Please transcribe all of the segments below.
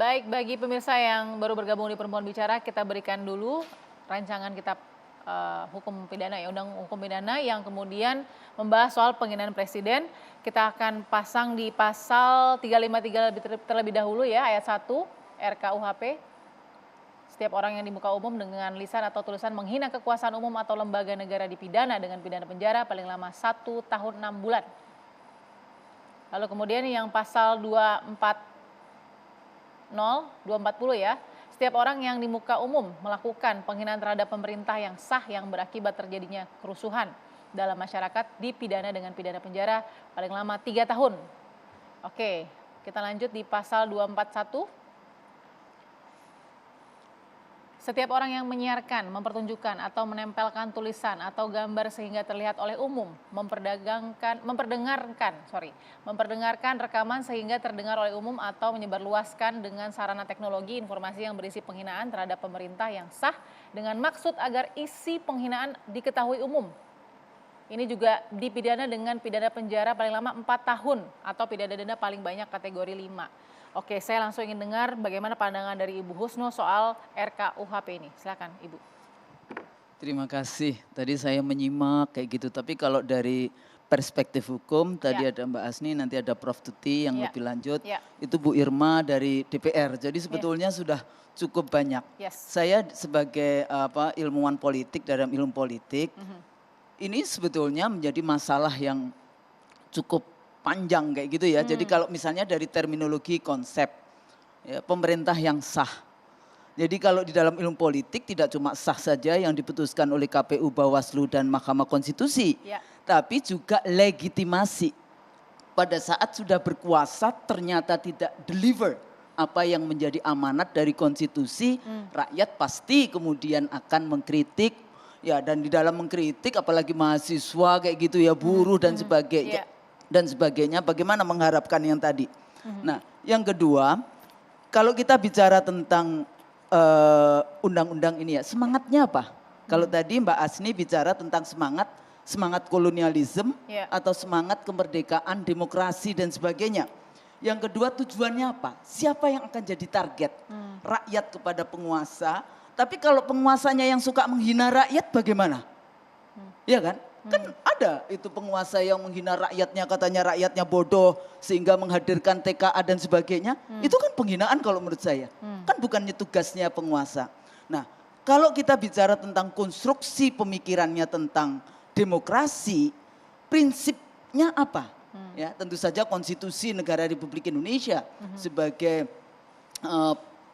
Baik, bagi pemirsa yang baru bergabung di Perempuan Bicara, kita berikan dulu rancangan kitab hukum pidana ya, undang hukum pidana yang kemudian membahas soal penghinaan presiden. Kita akan pasang di pasal 353 terlebih dahulu ya, ayat 1 RKUHP. Setiap orang yang di muka umum dengan lisan atau tulisan menghina kekuasaan umum atau lembaga negara dipidana dengan pidana penjara paling lama 1 tahun 6 bulan. Lalu kemudian yang pasal 240 ya, setiap orang yang di muka umum melakukan penghinaan terhadap pemerintah yang sah yang berakibat terjadinya kerusuhan dalam masyarakat dipidana dengan pidana penjara paling lama 3 tahun. Oke, kita lanjut di pasal 241. Setiap orang yang menyiarkan, mempertunjukkan atau menempelkan tulisan atau gambar sehingga terlihat oleh umum, memperdengarkan rekaman sehingga terdengar oleh umum atau menyebarluaskan dengan sarana teknologi informasi yang berisi penghinaan terhadap pemerintah yang sah dengan maksud agar isi penghinaan diketahui umum. Ini juga dipidana dengan pidana penjara paling lama 4 tahun atau pidana denda paling banyak kategori 5. Oke, saya langsung ingin dengar bagaimana pandangan dari Ibu Husnu soal RKUHP ini. Silakan, Ibu. Terima kasih. Tadi saya menyimak kayak gitu. Tapi kalau dari perspektif hukum, tadi ada Mbak Asni, nanti ada Prof. Tuti yang lebih lanjut. Itu Bu Irma dari DPR. Jadi sebetulnya sudah cukup banyak. Saya sebagai ilmuwan politik dalam ilmu politik, ini sebetulnya menjadi masalah yang cukup panjang kayak gitu ya. Jadi kalau misalnya dari terminologi konsep ya, pemerintah yang sah. Jadi kalau di dalam ilmu politik tidak cuma sah saja yang diputuskan oleh KPU, Bawaslu dan Mahkamah Konstitusi. Tapi juga legitimasi. Pada saat sudah berkuasa ternyata tidak deliver apa yang menjadi amanat dari konstitusi, rakyat pasti kemudian akan mengkritik. Ya, dan di dalam mengkritik apalagi mahasiswa kayak gitu ya, buruh dan sebagainya. Dan sebagainya, bagaimana mengharapkan yang tadi. Nah, yang kedua, kalau kita bicara tentang undang-undang ini ya, semangatnya apa? Kalau tadi Mbak Asni bicara tentang semangat kolonialisme atau semangat kemerdekaan, demokrasi dan sebagainya. Yang kedua, tujuannya apa? Siapa yang akan jadi target? Rakyat kepada penguasa. Tapi kalau penguasanya yang suka menghina rakyat bagaimana? Iya kan? Kan ada itu penguasa yang menghina rakyatnya, katanya rakyatnya bodoh sehingga menghadirkan TKA dan sebagainya. Itu kan penghinaan kalau menurut saya. Kan bukannya tugasnya penguasa. Nah, kalau kita bicara tentang konstruksi pemikirannya tentang demokrasi, prinsipnya apa? Ya, tentu saja konstitusi negara Republik Indonesia sebagai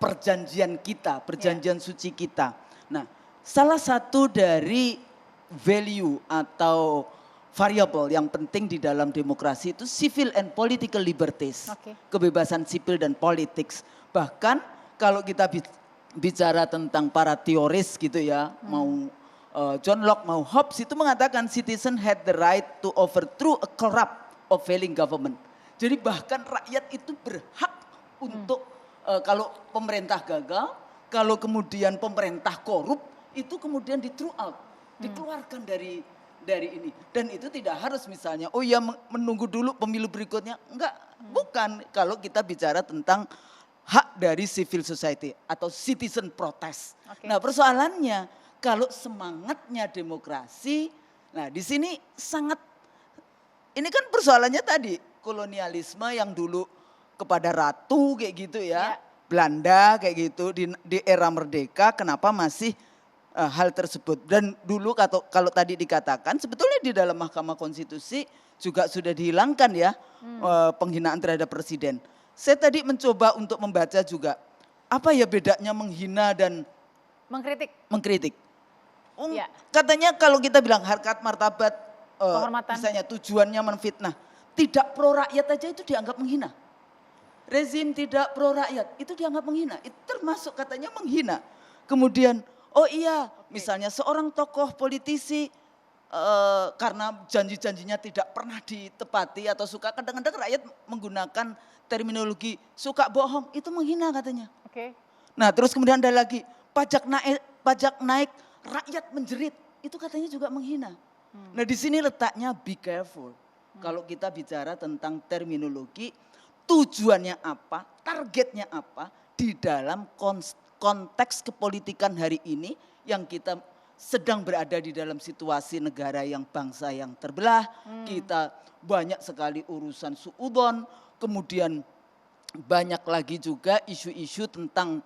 perjanjian kita, perjanjian suci kita. Nah, salah satu dari value atau variabel yang penting di dalam demokrasi itu civil and political liberties. Kebebasan sipil dan politik. Bahkan kalau kita bicara tentang para teoris gitu ya, mau John Locke mau Hobbes itu mengatakan citizen had the right to overthrow a corrupt or failing government. Jadi bahkan rakyat itu berhak untuk kalau pemerintah gagal, kalau kemudian pemerintah korup, itu kemudian di throw out. Dikeluarkan dari ini. Dan itu tidak harus misalnya, oh ya menunggu dulu pemilu berikutnya. Enggak, bukan. Kalau kita bicara tentang hak dari civil society atau citizen protest. Nah persoalannya, kalau semangatnya demokrasi, nah di sini sangat, ini kan persoalannya tadi, kolonialisme yang dulu kepada ratu kayak gitu ya. Belanda kayak gitu, di era merdeka kenapa masih hal tersebut. Dan dulu kalau tadi dikatakan sebetulnya di dalam Mahkamah Konstitusi juga sudah dihilangkan ya penghinaan terhadap presiden. Saya tadi mencoba untuk membaca juga apa ya bedanya menghina dan mengkritik. Katanya kalau kita bilang harkat martabat misalnya tujuannya menfitnah, tidak pro rakyat aja itu dianggap menghina. Rezim tidak pro rakyat itu dianggap menghina. Itu termasuk katanya menghina. Kemudian oh iya, misalnya seorang tokoh politisi karena janji-janjinya tidak pernah ditepati atau suka, kadang-kadang rakyat menggunakan terminologi suka bohong, itu menghina katanya. Nah terus kemudian ada lagi, pajak naik, rakyat menjerit, itu katanya juga menghina. Nah di sini letaknya be careful. Kalau kita bicara tentang terminologi, tujuannya apa, targetnya apa, di dalam konteks kepolitikan hari ini yang kita sedang berada di dalam situasi negara yang bangsa yang terbelah. Kita banyak sekali urusan suudon, kemudian banyak lagi juga isu-isu tentang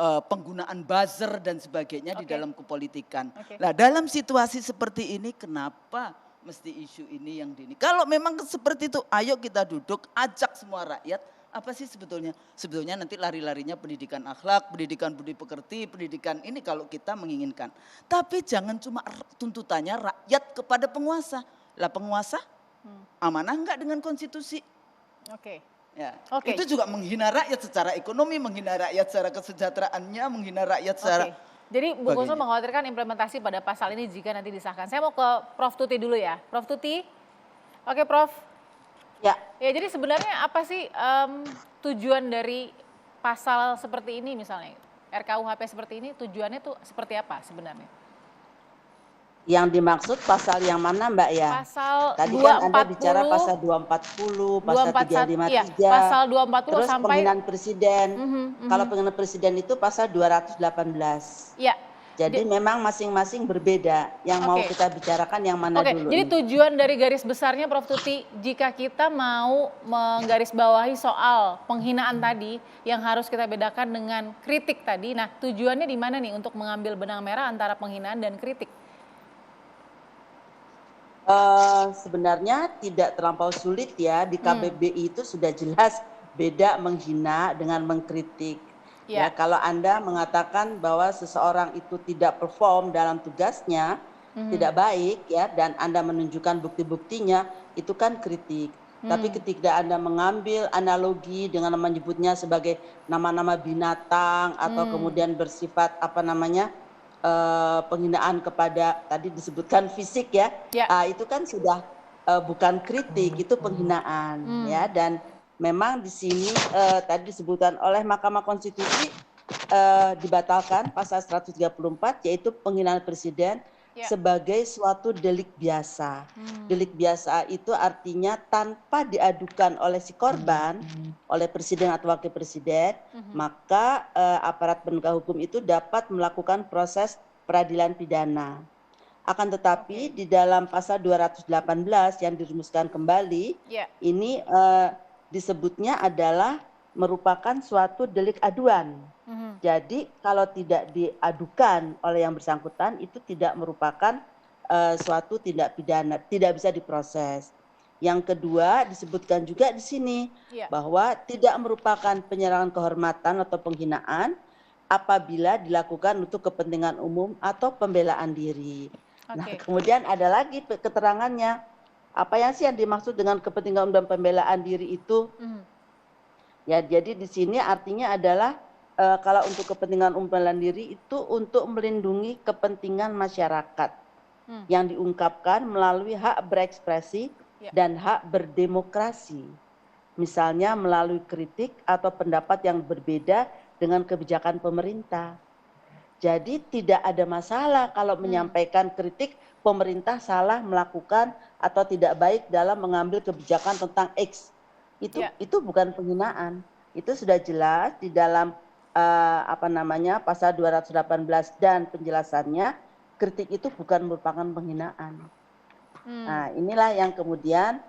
penggunaan buzzer dan sebagainya di dalam kepolitikan. Nah, dalam situasi seperti ini kenapa mesti isu ini yang dini? Kalau memang seperti itu, ayo kita duduk, ajak semua rakyat. Apa sih sebetulnya? Sebetulnya nanti lari-larinya pendidikan akhlak, pendidikan budi pekerti, pendidikan ini kalau kita menginginkan. Tapi jangan cuma tuntutannya rakyat kepada penguasa. Lah penguasa amanah enggak dengan konstitusi? Ya, itu juga menghina rakyat secara ekonomi, menghina rakyat secara kesejahteraannya, menghina rakyat secara... Jadi Bu Kusnul mengkhawatirkan implementasi pada pasal ini jika nanti disahkan. Saya mau ke Prof. Tuti dulu ya. Prof. Tuti, oke Prof. Ya, jadi sebenarnya apa sih tujuan dari pasal seperti ini misalnya, RKUHP seperti ini tujuannya tuh seperti apa sebenarnya? Yang dimaksud pasal yang mana Mbak ya? Pasal Tadi 240, kan Anda bicara pasal 240, pasal 353, iya, pasal 240 terus sampai penghinaan presiden. Kalau penghinaan presiden itu pasal 218. Iya. Jadi memang masing-masing berbeda. Yang mau kita bicarakan yang mana dulu? Jadi tujuan dari garis besarnya Prof. Tuti, jika kita mau menggarisbawahi soal penghinaan tadi yang harus kita bedakan dengan kritik tadi. Nah, tujuannya di mana nih untuk mengambil benang merah antara penghinaan dan kritik? Sebenarnya tidak terlampau sulit ya. Di KBBI itu sudah jelas beda menghina dengan mengkritik. Ya, kalau Anda mengatakan bahwa seseorang itu tidak perform dalam tugasnya, tidak baik ya, dan Anda menunjukkan bukti-buktinya, itu kan kritik. Tapi ketika Anda mengambil analogi dengan menyebutnya sebagai nama-nama binatang atau kemudian bersifat apa namanya penghinaan kepada tadi disebutkan fisik ya, itu kan sudah bukan kritik, itu penghinaan ya. Dan memang di sini tadi disebutkan oleh Mahkamah Konstitusi dibatalkan pasal 134 yaitu penghinaan presiden sebagai suatu delik biasa. Delik biasa itu artinya tanpa diadukan oleh si korban, oleh presiden atau wakil presiden, maka aparat penegak hukum itu dapat melakukan proses peradilan pidana. Akan tetapi di dalam pasal 218 yang dirumuskan kembali, ini disebutnya adalah merupakan suatu delik aduan. Jadi kalau tidak diadukan oleh yang bersangkutan itu tidak merupakan suatu tindak pidana, tidak bisa diproses. Yang kedua disebutkan juga di sini bahwa tidak merupakan penyerangan kehormatan atau penghinaan apabila dilakukan untuk kepentingan umum atau pembelaan diri. Nah, kemudian ada lagi keterangannya. Apa yang sih yang dimaksud dengan kepentingan umum dan pembelaan diri itu? Ya, jadi di sini artinya adalah kalau untuk kepentingan umum pembelaan diri itu untuk melindungi kepentingan masyarakat yang diungkapkan melalui hak berekspresi dan hak berdemokrasi. Misalnya melalui kritik atau pendapat yang berbeda dengan kebijakan pemerintah. Jadi tidak ada masalah kalau menyampaikan kritik pemerintah salah melakukan atau tidak baik dalam mengambil kebijakan tentang X. Itu bukan penghinaan. Itu sudah jelas di dalam pasal 218 dan penjelasannya, kritik itu bukan merupakan penghinaan. Nah, inilah yang kemudian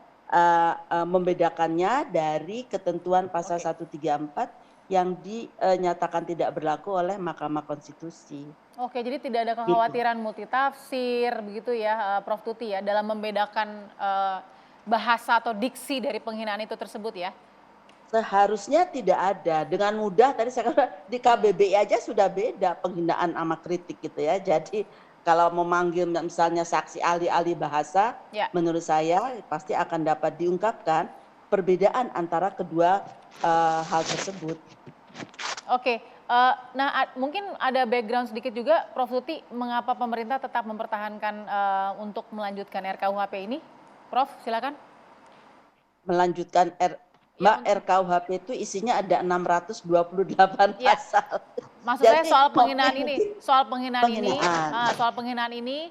membedakannya dari ketentuan pasal 134 yang dinyatakan tidak berlaku oleh Mahkamah Konstitusi. Oke, jadi tidak ada kekhawatiran multitafsir begitu ya Prof. Tuti ya dalam membedakan bahasa atau diksi dari penghinaan itu tersebut ya? Seharusnya tidak ada. Dengan mudah tadi saya katakan di KBBI aja sudah beda penghinaan sama kritik gitu ya. Jadi kalau memanggil misalnya saksi ahli-ahli bahasa, menurut saya pasti akan dapat diungkapkan perbedaan antara kedua hal tersebut. Oke, nah mungkin ada background sedikit juga Prof. Tuti, mengapa pemerintah tetap mempertahankan untuk melanjutkan RKUHP ini? Prof, silakan. Melanjutkan RKUHP itu isinya ada 628 pasal. Maksud saya soal penghinaan ini, soal penghinaan ini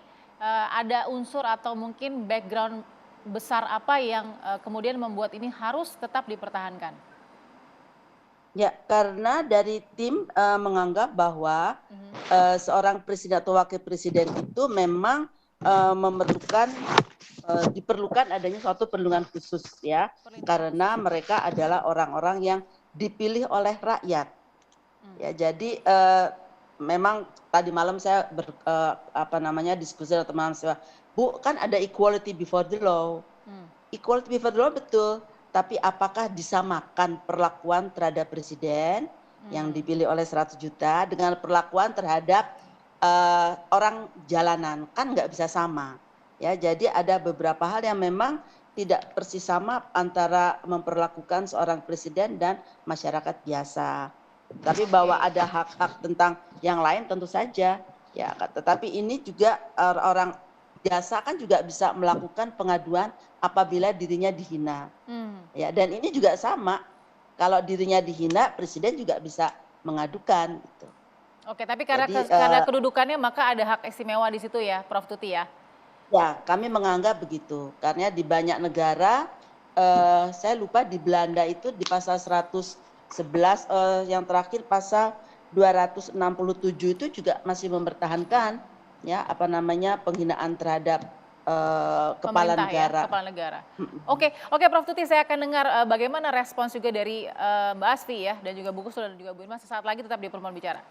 ada unsur atau mungkin background besar apa yang kemudian membuat ini harus tetap dipertahankan? Ya, karena dari tim menganggap bahwa seorang presiden atau wakil presiden itu memang diperlukan adanya suatu perlindungan khusus ya, karena mereka adalah orang-orang yang dipilih oleh rakyat. Ya, jadi memang tadi malam saya diskusi dengan teman saya, Bu, kan ada equality before the law. Equality before the law betul, tapi apakah disamakan perlakuan terhadap presiden yang dipilih oleh 100 juta dengan perlakuan terhadap orang jalanan? Kan nggak bisa sama. Ya, jadi ada beberapa hal yang memang tidak persis sama antara memperlakukan seorang presiden dan masyarakat biasa. Tapi bahwa ada hak-hak tentang yang lain tentu saja. Ya, tetapi ini juga orang biasa kan juga bisa melakukan pengaduan apabila dirinya dihina. Ya, dan ini juga sama. Kalau dirinya dihina, presiden juga bisa mengadukan gitu. Oke, tapi karena kedudukannya maka ada hak istimewa di situ ya, Prof. Tuti ya? Ya, kami menganggap begitu. Karena di banyak negara, saya lupa di Belanda itu di pasal 111, yang terakhir pasal 267 itu juga masih mempertahankan ya penghinaan terhadap kepala negara. Ya, kepala negara. Oke, Prof. Tuti, saya akan dengar bagaimana respons juga dari Mbak Asfi ya, dan juga Bu Kusul dan juga Bu Irma. Sesaat lagi tetap di Perempuan Bicara.